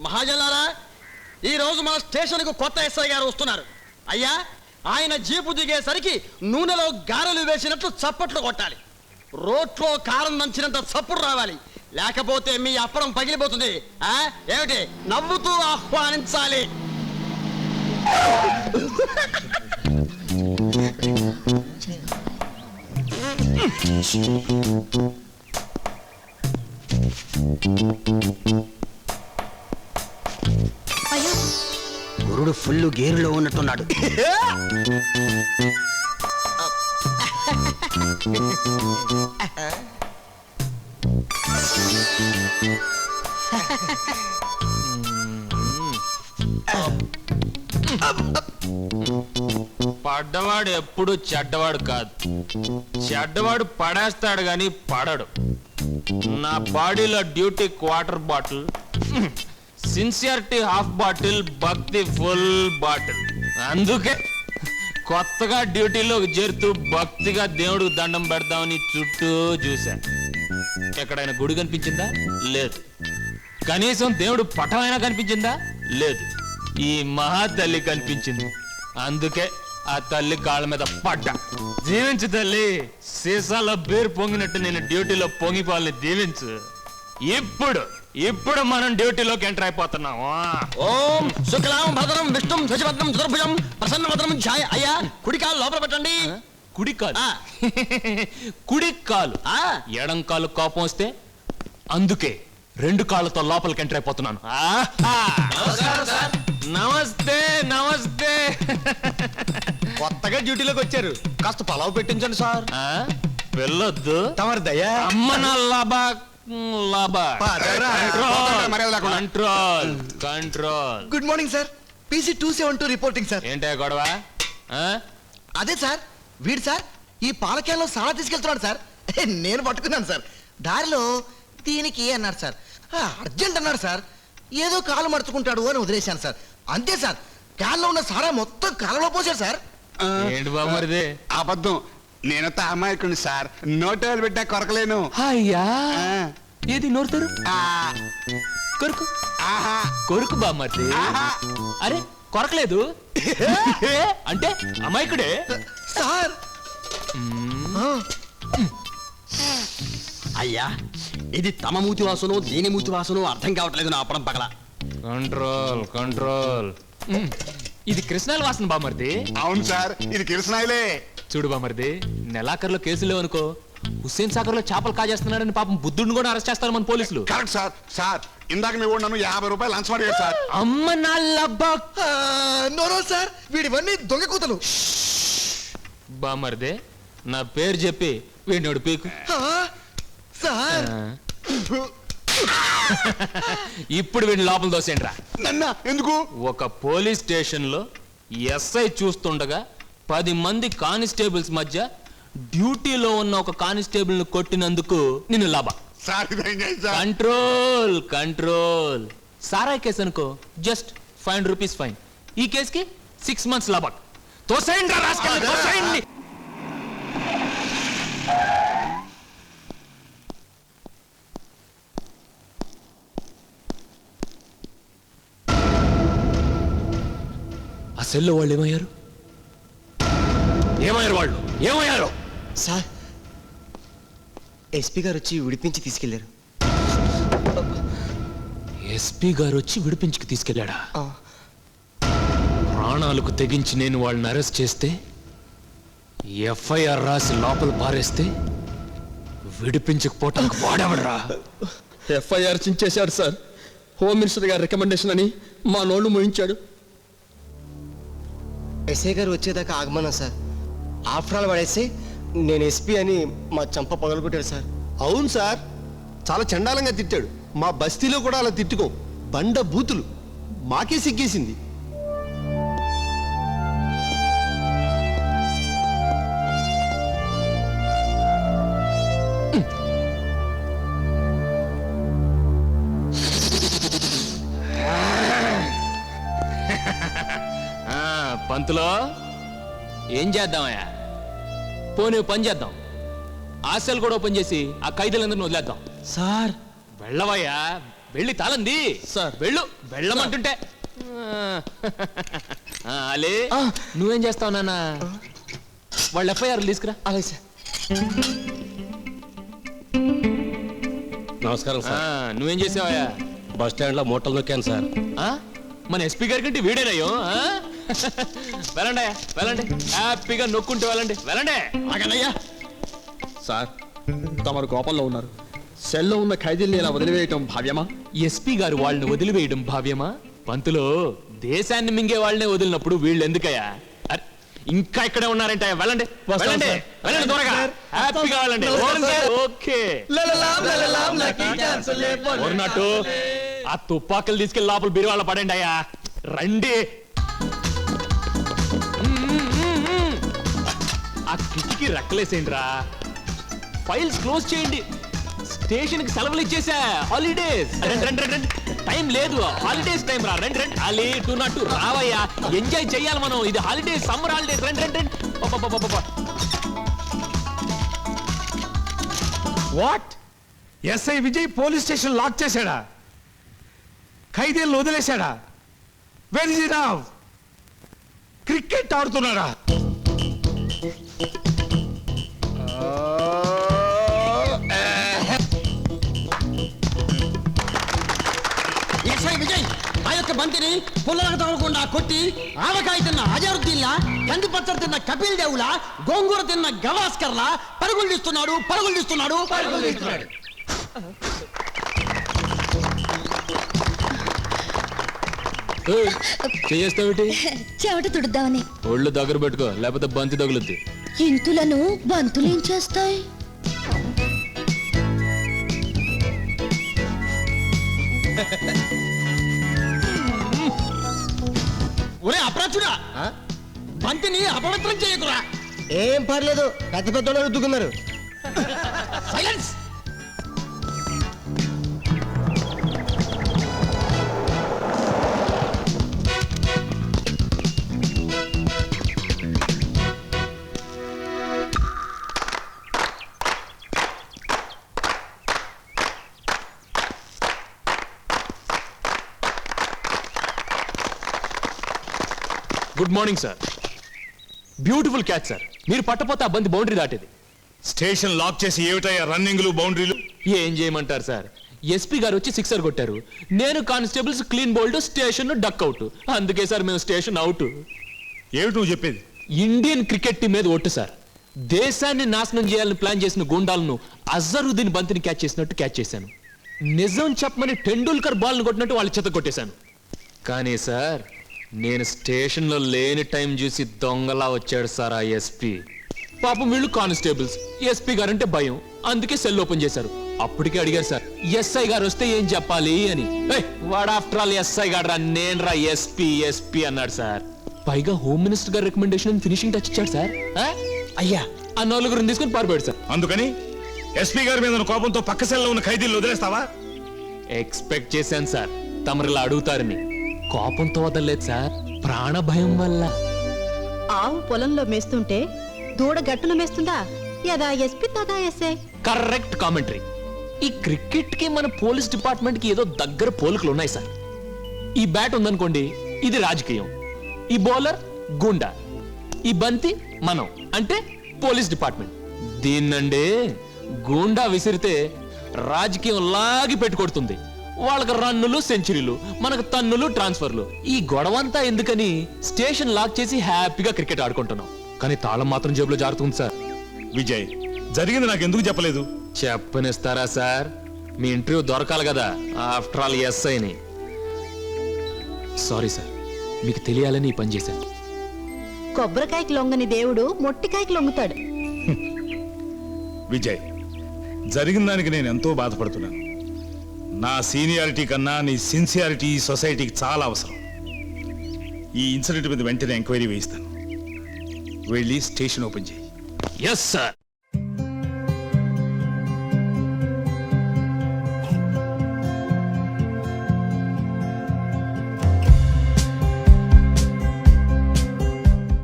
మహాజనారా, ఈ రోజు మన స్టేషన్కు కొత్త ఎస్ఐ గారు వస్తున్నారు. అయ్యా, ఆయన జీపు దిగేసరికి నూనెలో గారెలు వేసినట్లు చప్పట్లు కొట్టాలి. రోట్లో కారం దంచినంత చప్పుడు రావాలి, లేకపోతే మీ అప్పడం పగిలిపోతుంది. ఏమిటి నవ్వుతూ ఆహ్వానించాలి. గురుడు ఫుల్ గేరులో ఉన్నట్టున్నాడు. పడ్డవాడు ఎప్పుడు చెడ్డవాడు కాదు, చెడ్డవాడు పడేస్తాడు గాని పడడు. నా బాడీలో duty quarter bottle, sincerity half bottle, భక్తి ఫుల్ బాటిల్. అందుకే కొత్తగా డ్యూటీలోకి చేరుతూ భక్తిగా దేవుడికి దండం పెడదామని చుట్టూ చూశా. ఎక్కడైనా గుడి కనిపించిందా? లేదు. కనీసం దేవుడు పటమైనా కనిపించిందా? లేదు. ఈ మహాతల్లి కనిపించింది. అందుకే ఆ తల్లి కాళ్ళ మీద పడ్డా. దీవించు తల్లి, సీసాలో బీర్ పొంగినట్టు నేను డ్యూటీలో పొంగిపోవాలని దీవించు. ఇప్పుడు మనం డ్యూటీలోకి ఎంటర్ అయిపోతున్నాం. ఓం శుక్లాం భద్రం విష్ణుం శశిభద్రం చతుర్భుజం ప్రసన్నభద్రం ఛాయ. అయ్యా, కుడి కాలు లోపల పెట్టండి. కుడి కాలు? కుడి కాలు. ఎడం కాలు కోపం వస్తే అందుకే రెండు కాళ్ళతో లోపలికి ఎంటర్ అయిపోతున్నాను. నమస్తే నమస్తే. కొత్తగా డ్యూటీలోకి వచ్చారు, కాస్త పలావ్ పెట్టించండి సార్. వెళ్ళొద్దు, తమరి దయా. అమ్మ నా లాభా లాభా. Control control. Good morning sir, PC 272 reporting sir. ఏంటే గొడవ? అదే సార్, వీడు సార్ ఈ పాలకేలో సాలా తీసుకెళ్తున్నాడు సార్. నేను పట్టుకున్నాను సార్. దారిలో దీనికి అన్నాడు సార్, అర్జెంట్ అన్నాడు సార్. ఏదో కాలు మడుచుకుంటాడు అని వదిలేశాను సార్. అంతే సార్, కాల్లో ఉన్న సారా మొత్తం కాలంలో పోసాడు సార్. ఏంటి బాబు అబద్ధం, నేనంతా అమాయకుని సార్. నోటేలు పెట్టా కొరకలేను. అయ్యా, ఏది నోరుతారు? కొరుకు కొరుకు బామ్మర్ది. అరే కొరకలేదు అంటే అమాయకుడే సార్. అయ్యా, ఇది తమ మూతి వాసనో దీని మూతి వాసనో అర్థం కావట్లేదు నా అప్పడం పగల. Control control. ఇది కృష్ణాల వాసన బామ్మర్ది. అవును సార్, ఇది కిరసనాయిలే. చూడు బామ్మర్ది, నెలాఖరులో కేసులు అనుకో, హుస్సేన్ సాగర్ లో చేపలు కాజేస్తున్నాడని పాపం బుద్ధుడిని కూడా అరెస్ట్ చేస్తారు మన పోలీసులు. Correct sir. సార్ ఇందాక మీ నన్ను 50 రూపాయలు లంచం అడిగాడు సార్. అమ్మ నా లబ్బా. నో సార్, వీడివన్నీ దొంగ కూతలు. బామ్మర్ది, నా పేరు చెప్పి వీడినోడు పీకు. సార్ ఇప్పుడు వీడిని లోపల దోసేంట్రా. నన్న ఎందుకు? ఒక పోలీస్ స్టేషన్ లో ఎస్ఐ చూస్తుండగా 10 మంది కానిస్టేబుల్స్ మధ్య డ్యూటీలో ఉన్న ఒక కానిస్టేబుల్ ను కొట్టినందుకు నిన్ను లాభా. కంట్రోల్ కంట్రోల్. సారాయి కేసు అనుకో, జస్ట్ 5 రూపీస్ ఫైన్. ఈ కేసుకి 6 months లాభా. తోసేయండి రా రాస్కల్ని, తోసేయండి. ఆ సెల్లో వాళ్ళు ఏమయ్యారు? వాళ్ళు ఏమయ్యారు? సార్, ఎస్పీ గారు వచ్చి విడిపించి తీసుకెళ్లారు. ఎస్పీ గారు వచ్చి విడిపించుకు తీసుకెళ్ళాడా? ప్రాణాలకు తెగించి నేను వాళ్ళని అరెస్ట్ చేస్తే, ఎఫ్ఐఆర్ రాసి లోపల పారేస్తే విడిపించకపోవటానికి వాడేవడరా? ఎఫ్ఐఆర్ చించేశాడు సార్. హోమ్ మినిస్టర్ గారి రికమెండేషన్ అని మా నోళ్ళు మోయించాడు. ఎస్ఐ గారు వచ్చేదాకా ఆగమన్నా సార్. ఆఫ్టర్ ఆల్ వాడేసి నేను ఎస్పీ అని మా చంప పగలగొట్టాడు సార్. అవును సార్, చాలా చండాలంగా తిట్టాడు. మా బస్తీలో కూడా అలా తిట్టుకో, బండ బూతులు. మాకే సిగ్గేసింది. పంతులో ఏం చేద్దామయ్యా? పోనీ పని చేద్దాం, ఆశలు కూడా ఓపెన్ చేసి ఆ ఖైదీలందరినీ వదిలేద్దాం. సార్ వెళ్ళవయ్యా, వెళ్ళి తాళంది సార్. వెళ్ళు వెళ్ళమంటుంటే అలే నువ్వేం చేస్తావు నాన్న వాళ్ళ ఎఫ్ఐఆర్ తీసుకురా. అలాగే సార్. నమస్కారం సార్. నువ్వేం చేసావయ్యా? బస్ స్టాండ్ లో మూటలు నొక్కాను సార్. మన ఎస్పీ గారి కంటే వీడేనయ్యో. వెళ్ళండి వెళ్ళండి, హ్యాపీగా నొక్కుంటూ వెళ్ళండి వెళ్ళండి. ఆగనయ్యా సార్, తమరు కోపంలో ఉన్నారు. సెల్లో ఉన్న ఖైదీల్ని ఇలా వదిలివేయటం భావ్యమా? ఎస్పీ గారు వాళ్ళని వదిలివేయడం భావ్యమా? పంతులో దేశాన్ని మింగే వాళ్ళనే వదిలినప్పుడు వీళ్ళు ఎందుకయ్యా? అరే, ఇంకా ఇక్కడే ఉన్నారంట. వెళ్ళండి వెళ్ళండి సార్. వెళ్ళండి త్వరగా, హ్యాపీగా వెళ్ళండి. ఓకే ఓర్నట్టు ఆ తుపాకులు తీసుకెళ్లి లోపల బీరువాళ్ళ పడండి అయ్యా. రండి. ఆ కిటికీ రెక్కలేసేయండి రా. ఫైల్స్ క్లోజ్ చేయండి. స్టేషన్ కి సెలవులు ఇచ్చేసా, హాలిడేస్. రండి రండి రండి, టైం లేదు, హాలిడేస్ టైం రా. రండి రండి, అలీ 202 రావయ్యా. ఎంజాయ్ చెయ్యాలి మనం, ఇది హాలిడేస్, సమ్మర్ హాలిడేస్. రండి రండి రండి. What? SI Vijay police station lock చేశాడా? ఖైదీలను వదిలేశాడా? Where is he now? Cricket ఆడుతున్నాడా? ఎస్ఐ విజయ్ ఆ యొక్క బంతిని పుల్లలకు తగలకుండా కొట్టి ఆవకాయ తిన్న అజరుద్దీన్లా, కంది పచ్చడి తిన్న కపిల్ దేవులా, గోంగూర తిన్న గవాస్కర్లా పరుగులు తీస్తున్నాడు పరుగులు తీస్తున్నాడు పరుగులు తీస్తున్నాడు. చేస్తావిటి? చెమట తుడుద్దామని. ఒళ్ళు దగ్గర పెట్టుకో, లేకపోతే బంతి తగులుద్ది. ఇంతులను బంతులు ఏం చేస్తాయి? ఒరే అప్రాచుడా, బంతిని అపవిత్రం చేయకురా. ఏం పర్లేదు, పెద్ద పెద్ద రుద్దుకున్నారు. Silence. Good morning sir. Beautiful catch sir. మీరు పట్టపోతే ఆ బంతి బౌండరీ దాటేది. స్టేషన్ లాక్ చేసి ఏమిటయ్యా రన్నింగ్లు బౌండరీలు? ఏం చేయమంటారు సార్, ఎస్పీ గారు వచ్చి సిక్సర్ కొట్టారు, నేను constables clean bowled, station duck out. అందుకే సార్ మేము స్టేషన్ అవుట్. ఏమిటి నువ్వు చెప్పేది? ఇండియన్ క్రికెట్ టీం మీద ఒట్టు సార్. దేశాన్ని నాశనం చేయాలని ప్లాన్ చేసిన గుండాలను అజరుద్దీన్ బంతిని క్యాచ్ చేసినట్టు క్యాచ్ చేశాను. నిజం చెప్పమని టెండూల్కర్ బాల్ని కొట్టినట్టు వాళ్ళ చేత కొట్టేశాను. కానీ సార్, నేను స్టేషన్లో లేని టైం చూసి దొంగలా వచ్చాడు సార్ ఆ ఎస్పీ. పాపం వీళ్ళు కానిస్టేబుల్స్, ఎస్పీ గారంటే భయం, అందుకే సెల్ ఓపెన్ చేశారు. అప్పటికే అడిగారు సార్, ఎస్ఐ గారు వస్తే ఏం చెప్పాలి అని. వాడు ఆఫ్టర్ ఆల్ ఎస్ఐ గారు రా, నేను రా ఎస్పీ ఎస్పీ అన్నాడు సార్. పైగా హోమ్ మినిస్టర్ గారి రికమెండేషన్ ఫినిషింగ్ టచ్ ఇచ్చాడు సార్. అయ్యా, ఆ నలుగురిని తీసుకుని పారిపోయాడు సార్. అందుకని ఎస్పీ గారి మీద ఉన్న కోపంతో పక్క సెల్లో ఉన్న ఖైదీలు వదిలేస్తావా? ఎక్స్పెక్ట్ చేశాను సార్ తమరిలా అడుగుతారని. కోపంతో వదలలేదు సార్, ప్రాణ భయం వల్ల. ఆవు పొలంలో మేస్తుంటే దూడ గట్టును మేస్తుందా? యదా ఎస్పీ తదా ఎస్ఐ. Correct commentary. ఈ క్రికెట్ కి మన పోలీస్ డిపార్ట్మెంట్ కి ఏదో దగ్గర పోలికలు ఉన్నాయి సార్. ఈ బ్యాట్ ఉందనుకోండి, ఇది రాజకీయం. ఈ బౌలర్ గుండా, ఈ బంతి మనం, అంటే పోలీస్ డిపార్ట్మెంట్. దీన్నండి గుండా విసిరితే రాజకీయం లాగి పెట్టుకొడుతుంది. వాళ్ళకి రన్నులు, సెంచరీలు, మనకు తన్నులు, ట్రాన్స్ఫర్లు. ఈ గొడవంతా ఎందుకని స్టేషన్ లాక్ చేసి హ్యాపీగా క్రికెట్ ఆడుకుంటున్నాం. కానీ తాళం మాత్రం జేబులో జారుతుంది సార్. విజయ్, జరిగింది నాకు ఎందుకు చెప్పలేదు? చెప్పనిస్తారా సార్? మీ ఇంటర్వ్యూ దొరకాలి కదా, ఆఫ్టర్ ఆల్ ఎస్ఐని. సారీ సార్, మీకు తెలియాలని ఈ పని చేశాను. కొబ్బరికాయకి లొంగని దేవుడు మొట్టికాయకి లొంగుతాడు. విజయ్, జరిగిన దానికి నేను ఎంతో బాధపడుతున్నాను. నా సీనియారిటీ కన్నా నీ సిన్సియారిటీ ఈ సొసైటీకి చాలా అవసరం. ఈ ఇన్సిడెంట్ మీద వెంటనే ఎంక్వైరీ వేయిస్తాను. వెళ్ళి స్టేషన్ ఓపెన్ చేయి. Yes sir.